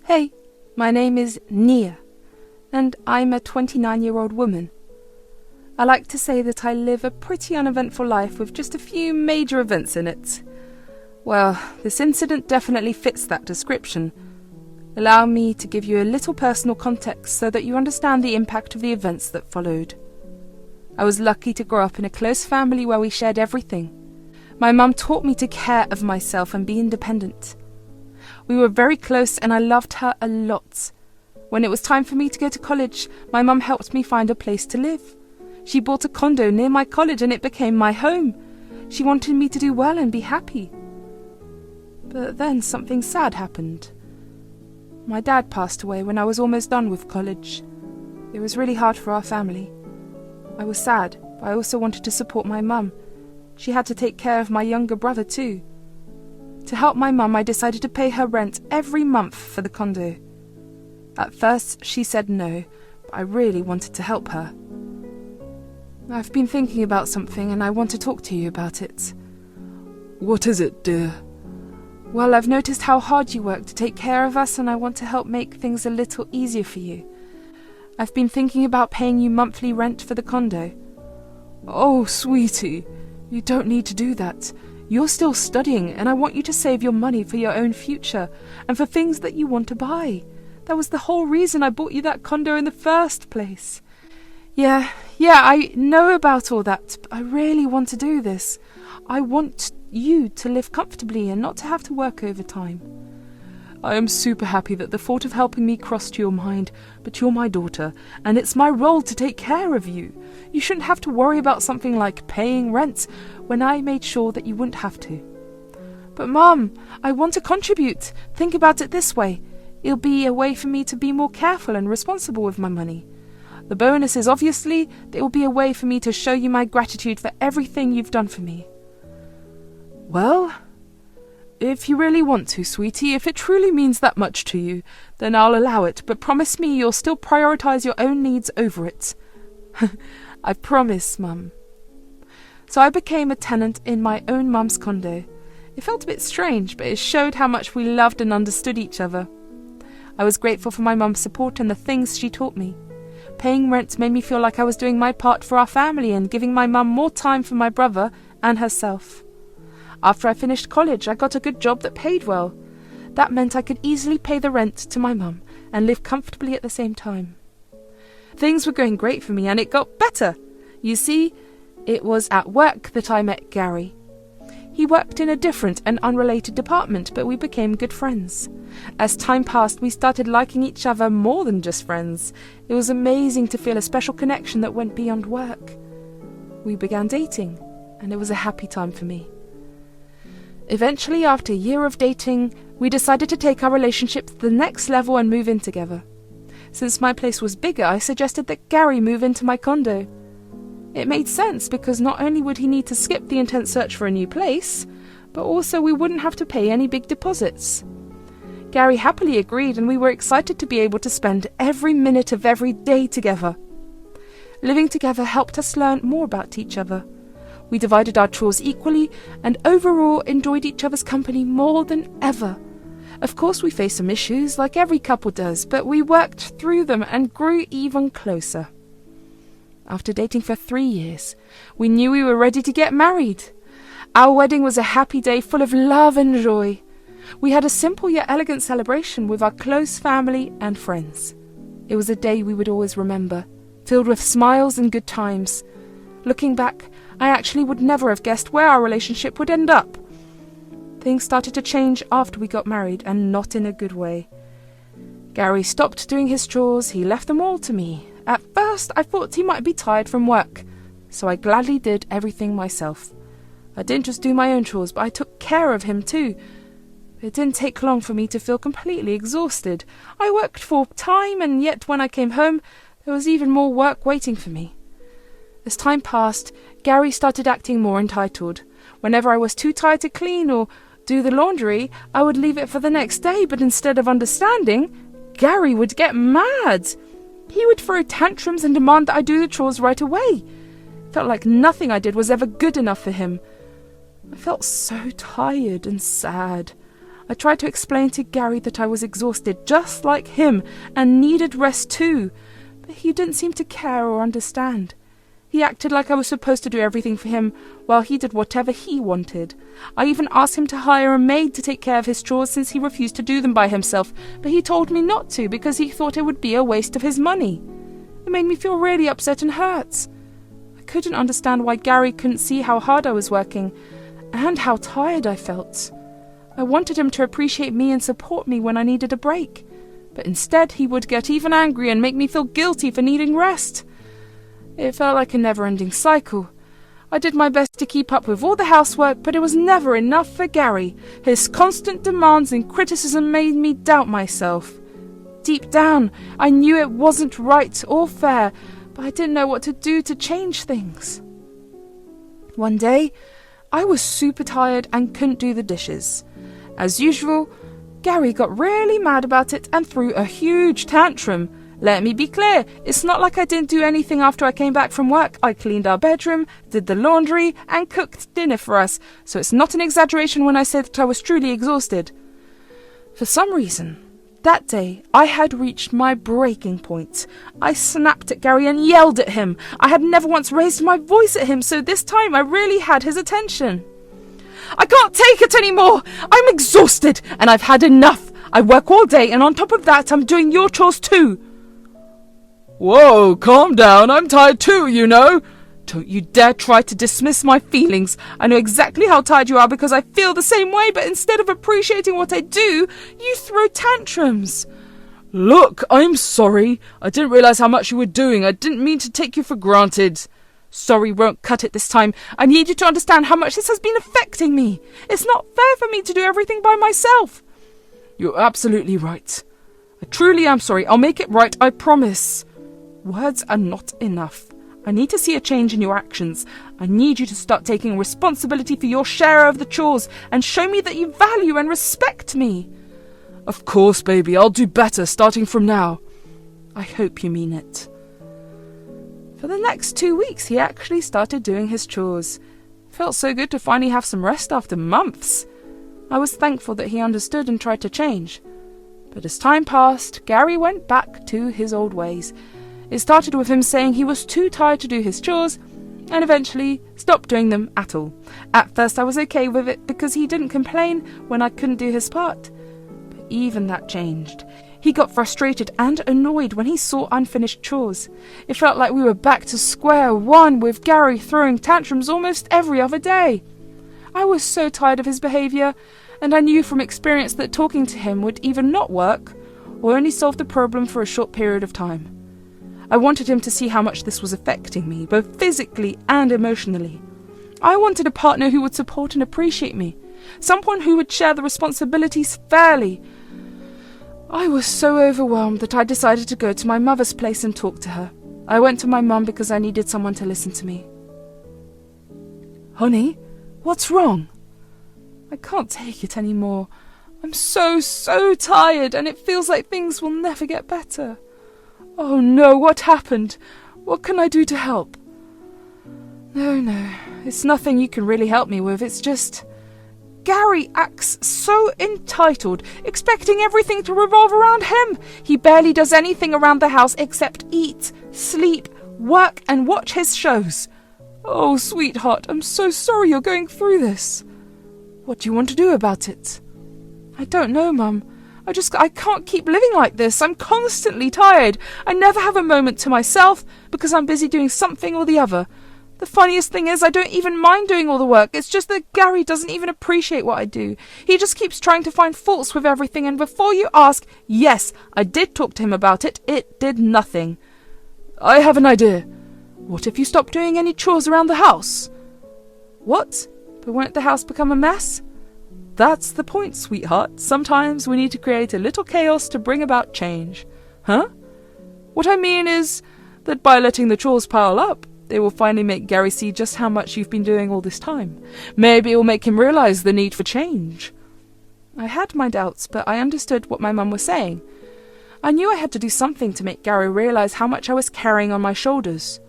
Hey, my name is Nia, and I'm a 29-year-old woman. I like to say that I live a pretty uneventful life with just a few major events in it. Well, this incident definitely fits that description. Allow me to give you a little personal context so that you understand the impact of the events that followed. I was lucky to grow up in a close family where we shared everything. My mum taught me to care of myself and be independent. We were very close and I loved her a lot. When it was time for me to go to college, my mum helped me find a place to live. She bought a condo near my college and it became my home. She wanted me to do well and be happy. But then something sad happened. My dad passed away when I was almost done with college. It was really hard for our family. I was sad, but I also wanted to support my mum. She had to take care of my younger brother too. To help my mum, I decided to pay her rent every month for the condo. At first, she said no, but I really wanted to help her. I've been thinking about something and I want to talk to you about it. What is it, dear? Well, I've noticed how hard you work to take care of us and I want to help make things a little easier for you. I've been thinking about paying you monthly rent for the condo. Oh, sweetie, you don't need to do that. You're still studying and I want you to save your money for your own future and for things that you want to buy. That was the whole reason I bought you that condo in the first place. Yeah, I know about all that, but I really want to do this. I want you to live comfortably and not to have to work overtime. I am super happy that the thought of helping me crossed your mind, but you're my daughter, and it's my role to take care of you. You shouldn't have to worry about something like paying rent when I made sure that you wouldn't have to. But Mum, I want to contribute. Think about it this way. It'll be a way for me to be more careful and responsible with my money. The bonus is obviously that it will be a way for me to show you my gratitude for everything you've done for me. Well, if you really want to, sweetie, if it truly means that much to you, then I'll allow it, but promise me you'll still prioritize your own needs over it. I promise, Mum. So I became a tenant in my own mum's condo. It felt a bit strange, but it showed how much we loved and understood each other. I was grateful for my mum's support and the things she taught me. Paying rent made me feel like I was doing my part for our family and giving my mum more time for my brother and herself. After I finished college, I got a good job that paid well. That meant I could easily pay the rent to my mum and live comfortably at the same time. Things were going great for me and it got better. You see, it was at work that I met Gary. He worked in a different and unrelated department, but we became good friends. As time passed, we started liking each other more than just friends. It was amazing to feel a special connection that went beyond work. We began dating, and it was a happy time for me. Eventually, after a year of dating, we decided to take our relationship to the next level and move in together. Since my place was bigger, I suggested that Gary move into my condo. It made sense because not only would he need to skip the intense search for a new place, but also we wouldn't have to pay any big deposits. Gary happily agreed and we were excited to be able to spend every minute of every day together. Living together helped us learn more about each other. We divided our chores equally and overall enjoyed each other's company more than ever. Of course we faced some issues like every couple does, but we worked through them and grew even closer. After dating for 3 years, we knew we were ready to get married. Our wedding was a happy day full of love and joy. We had a simple yet elegant celebration with our close family and friends. It was a day we would always remember, filled with smiles and good times. Looking back, I actually would never have guessed where our relationship would end up. Things started to change after we got married, and not in a good way. Gary stopped doing his chores. He left them all to me. At first, I thought he might be tired from work, so I gladly did everything myself. I didn't just do my own chores, but I took care of him too. It didn't take long for me to feel completely exhausted. I worked full time, and yet when I came home, there was even more work waiting for me. As time passed, Gary started acting more entitled. Whenever I was too tired to clean or do the laundry, I would leave it for the next day, but instead of understanding, Gary would get mad. He would throw tantrums and demand that I do the chores right away. It felt like nothing I did was ever good enough for him. I felt so tired and sad. I tried to explain to Gary that I was exhausted just like him and needed rest too, but he didn't seem to care or understand. He acted like I was supposed to do everything for him while he did whatever he wanted. I even asked him to hire a maid to take care of his chores since he refused to do them by himself, but he told me not to because he thought it would be a waste of his money. It made me feel really upset and hurt. I couldn't understand why Gary couldn't see how hard I was working and how tired I felt. I wanted him to appreciate me and support me when I needed a break, but instead he would get even angry and make me feel guilty for needing rest. It felt like a never-ending cycle. I did my best to keep up with all the housework, but it was never enough for Gary. His constant demands and criticism made me doubt myself. Deep down, I knew it wasn't right or fair, but I didn't know what to do to change things. One day, I was super tired and couldn't do the dishes. As usual, Gary got really mad about it and threw a huge tantrum. Let me be clear, it's not like I didn't do anything after I came back from work. I cleaned our bedroom, did the laundry, and cooked dinner for us, so it's not an exaggeration when I say that I was truly exhausted. For some reason, that day I had reached my breaking point. I snapped at Gary and yelled at him. I had never once raised my voice at him, so this time I really had his attention. I can't take it anymore! I'm exhausted, and I've had enough. I work all day, and on top of that, I'm doing your chores too. Whoa, calm down, I'm tired too, you know. Don't you dare try to dismiss my feelings. I know exactly how tired you are because I feel the same way, but instead of appreciating what I do, you throw tantrums. Look, I'm sorry. I didn't realize how much you were doing. I didn't mean to take you for granted. Sorry won't cut it this time. I need you to understand how much this has been affecting me. It's not fair for me to do everything by myself. You're absolutely right. I truly am sorry. I'll make it right, I promise. Words are not enough. I need to see a change in your actions. I need you to start taking responsibility for your share of the chores and show me that you value and respect me. Of course, baby, I'll do better starting from now. I hope you mean it. For the next 2 weeks, he actually started doing his chores. It felt so good to finally have some rest after months. I was thankful that he understood and tried to change. But as time passed, Gary went back to his old ways. It started with him saying he was too tired to do his chores and eventually stopped doing them at all. At first I was okay with it because he didn't complain when I couldn't do his part. But even that changed. He got frustrated and annoyed when he saw unfinished chores. It felt like we were back to square one with Gary throwing tantrums almost every other day. I was so tired of his behaviour, and I knew from experience that talking to him would either not work or only solve the problem for a short period of time. I wanted him to see how much this was affecting me, both physically and emotionally. I wanted a partner who would support and appreciate me, someone who would share the responsibilities fairly. I was so overwhelmed that I decided to go to my mother's place and talk to her. I went to my mum because I needed someone to listen to me. Honey, what's wrong? I can't take it anymore. I'm so tired, and it feels like things will never get better. Oh no, what happened? What can I do to help? No, it's nothing you can really help me with. It's just Gary acts so entitled, expecting everything to revolve around him. He barely does anything around the house except eat, sleep, work, and watch his shows. Oh, sweetheart, I'm so sorry you're going through this. What do you want to do about it? I don't know, Mum. I can't keep living like this. I'm constantly tired. I never have a moment to myself because I'm busy doing something or the other. The funniest thing is I don't even mind doing all the work. It's just that Gary doesn't even appreciate what I do. He just keeps trying to find faults with everything, and before you ask, yes, I did talk to him about it. It did nothing. I have an idea. What if you stop doing any chores around the house? What? But won't the house become a mess? That's the point, sweetheart. Sometimes we need to create a little chaos to bring about change. Huh? What I mean is that by letting the chores pile up, it will finally make Gary see just how much you've been doing all this time. Maybe it will make him realize the need for change. I had my doubts, but I understood what my mum was saying. I knew I had to do something to make Gary realize how much I was carrying on my shoulders.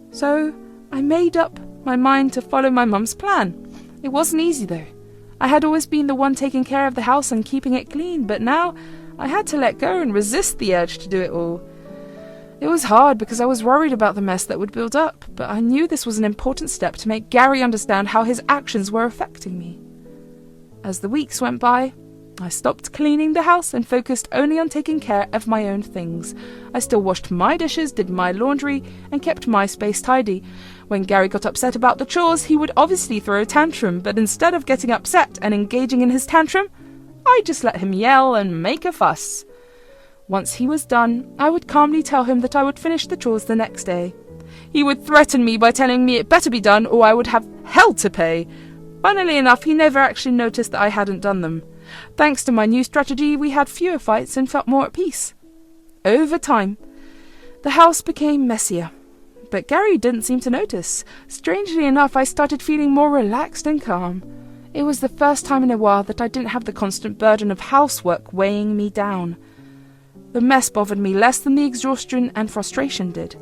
So I made up my mind to follow my mum's plan. It wasn't easy, though. I had always been the one taking care of the house and keeping it clean, but now I had to let go and resist the urge to do it all. It was hard because I was worried about the mess that would build up, but I knew this was an important step to make Gary understand how his actions were affecting me. As the weeks went by, I stopped cleaning the house and focused only on taking care of my own things. I still washed my dishes, did my laundry, and kept my space tidy. When Gary got upset about the chores, he would obviously throw a tantrum, but instead of getting upset and engaging in his tantrum, I just let him yell and make a fuss. Once he was done, I would calmly tell him that I would finish the chores the next day. He would threaten me by telling me it better be done or I would have hell to pay. Funnily enough, he never actually noticed that I hadn't done them. Thanks to my new strategy, we had fewer fights and felt more at peace. Over time, the house became messier, but Gary didn't seem to notice. Strangely enough, I started feeling more relaxed and calm. It was the first time in a while that I didn't have the constant burden of housework weighing me down. The mess bothered me less than the exhaustion and frustration did.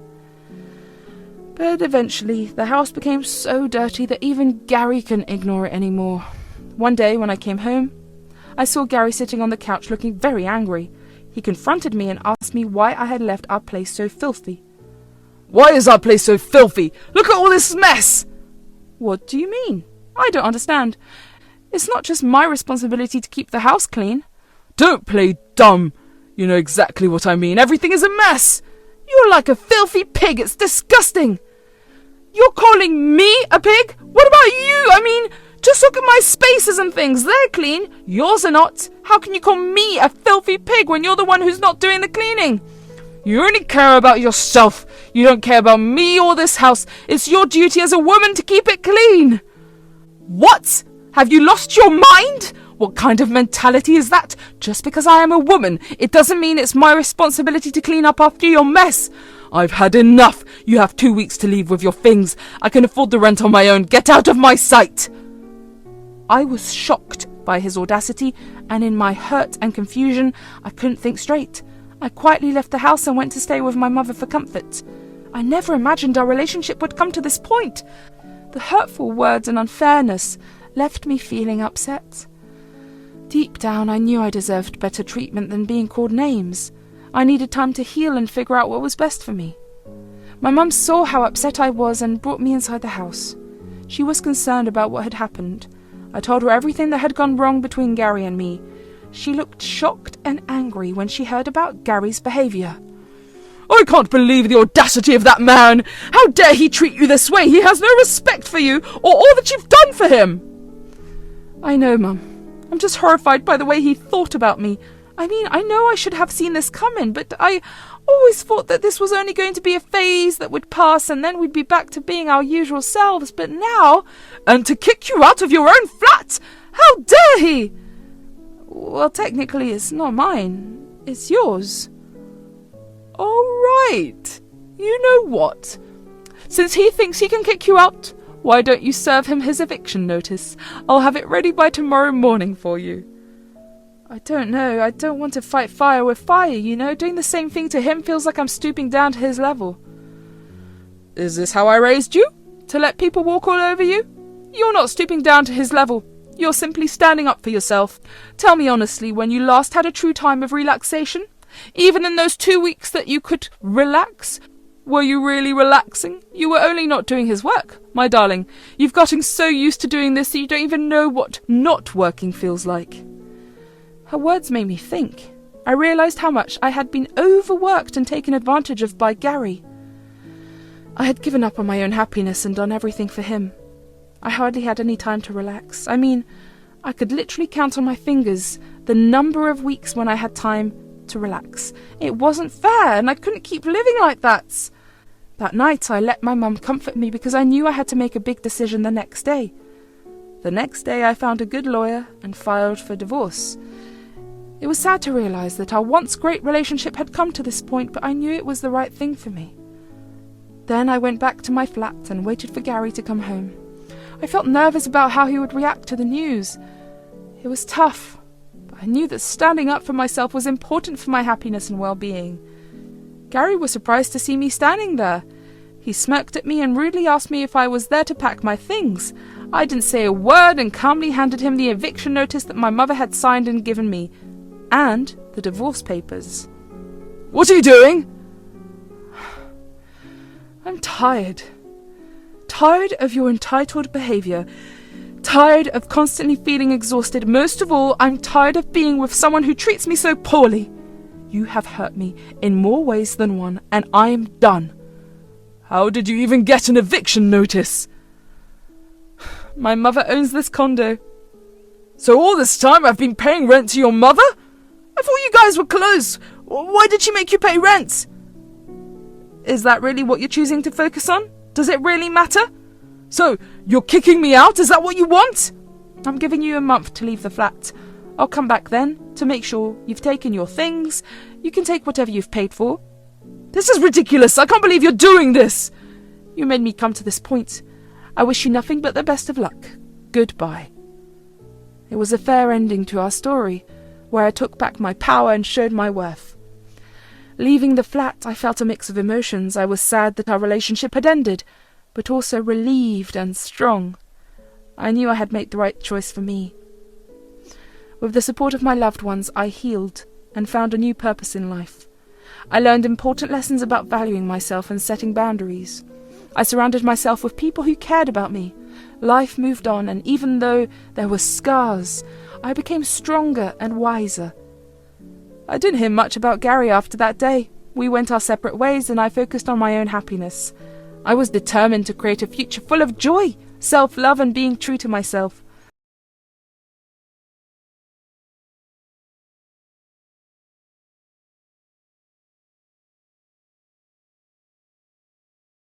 But eventually, the house became so dirty that even Gary couldn't ignore it anymore. One day, when I came home, I saw Gary sitting on the couch looking very angry. He confronted me and asked me why I had left our place so filthy. "Why is our place so filthy? Look at all this mess!" "What do you mean? I don't understand. It's not just my responsibility to keep the house clean." "Don't play dumb. You know exactly what I mean. Everything is a mess." "You're like a filthy pig. It's disgusting." "You're calling me a pig? What about you? I mean, just look at my spaces and things. They're clean. Yours are not. How can you call me a filthy pig when you're the one who's not doing the cleaning?" "You only care about yourself. You don't care about me or this house. It's your duty as a woman to keep it clean." "What? Have you lost your mind? What kind of mentality is that? Just because I am a woman, it doesn't mean it's my responsibility to clean up after your mess. I've had enough. You have 2 weeks to leave with your things. I can afford the rent on my own. Get out of my sight." I was shocked by his audacity, and in my hurt and confusion, I couldn't think straight. I quietly left the house and went to stay with my mother for comfort. I never imagined our relationship would come to this point. The hurtful words and unfairness left me feeling upset. Deep down, I knew I deserved better treatment than being called names. I needed time to heal and figure out what was best for me. My mum saw how upset I was and brought me inside the house. She was concerned about what had happened. I told her everything that had gone wrong between Gary and me. She looked shocked and angry when she heard about Gary's behaviour. "I can't believe the audacity of that man! How dare he treat you this way? He has no respect for you or all that you've done for him!" "I know, Mum. I'm just horrified by the way he thought about me. I mean, I know I should have seen this coming, but I always thought that this was only going to be a phase that would pass and then we'd be back to being our usual selves. But now, and to kick you out of your own flat! How dare he!" "Well, technically it's not mine. It's yours." "All right. You know what? Since he thinks he can kick you out, why don't you serve him his eviction notice? I'll have it ready by tomorrow morning for you." "I don't know. I don't want to fight fire with fire, you know. Doing the same thing to him feels like I'm stooping down to his level." "Is this how I raised you? To let people walk all over you? You're not stooping down to his level. You're simply standing up for yourself. Tell me honestly, when you last had a true time of relaxation, even in those 2 weeks that you could relax, were you really relaxing? You were only not doing his work. My darling, you've gotten so used to doing this that you don't even know what not working feels like." Her words made me think. I realised how much I had been overworked and taken advantage of by Gary. I had given up on my own happiness and done everything for him. I hardly had any time to relax. I mean, I could literally count on my fingers the number of weeks when I had time to relax. It wasn't fair, and I couldn't keep living like that. That night, I let my mum comfort me because I knew I had to make a big decision the next day. The next day, I found a good lawyer and filed for divorce. It was sad to realise that our once great relationship had come to this point, but I knew it was the right thing for me. Then I went back to my flat and waited for Gary to come home. I felt nervous about how he would react to the news. It was tough, but I knew that standing up for myself was important for my happiness and well-being. Gary was surprised to see me standing there. He smirked at me and rudely asked me if I was there to pack my things. I didn't say a word and calmly handed him the eviction notice that my mother had signed and given me, and the divorce papers. What are you doing? I'm tired. Tired of your entitled behaviour. Tired of constantly feeling exhausted. Most of all, I'm tired of being with someone who treats me so poorly. You have hurt me in more ways than one, and I am done. How did you even get an eviction notice? My mother owns this condo. So all this time I've been paying rent to your mother? I thought you guys were close. Why did she make you pay rent? Is that really what you're choosing to focus on? Does it really matter? So, you're kicking me out? Is that what you want? I'm giving you a month to leave the flat. I'll come back then to make sure you've taken your things. You can take whatever you've paid for. This is ridiculous. I can't believe you're doing this. You made me come to this point. I wish you nothing but the best of luck. Goodbye. It was a fair ending to our story, where I took back my power and showed my worth. Leaving the flat, I felt a mix of emotions. I was sad that our relationship had ended, but also relieved and strong. I knew I had made the right choice for me. With the support of my loved ones, I healed and found a new purpose in life. I learned important lessons about valuing myself and setting boundaries. I surrounded myself with people who cared about me. Life moved on, and even though there were scars, I became stronger and wiser. I didn't hear much about Gary after that day. We went our separate ways, and I focused on my own happiness. I was determined to create a future full of joy, self-love, and being true to myself.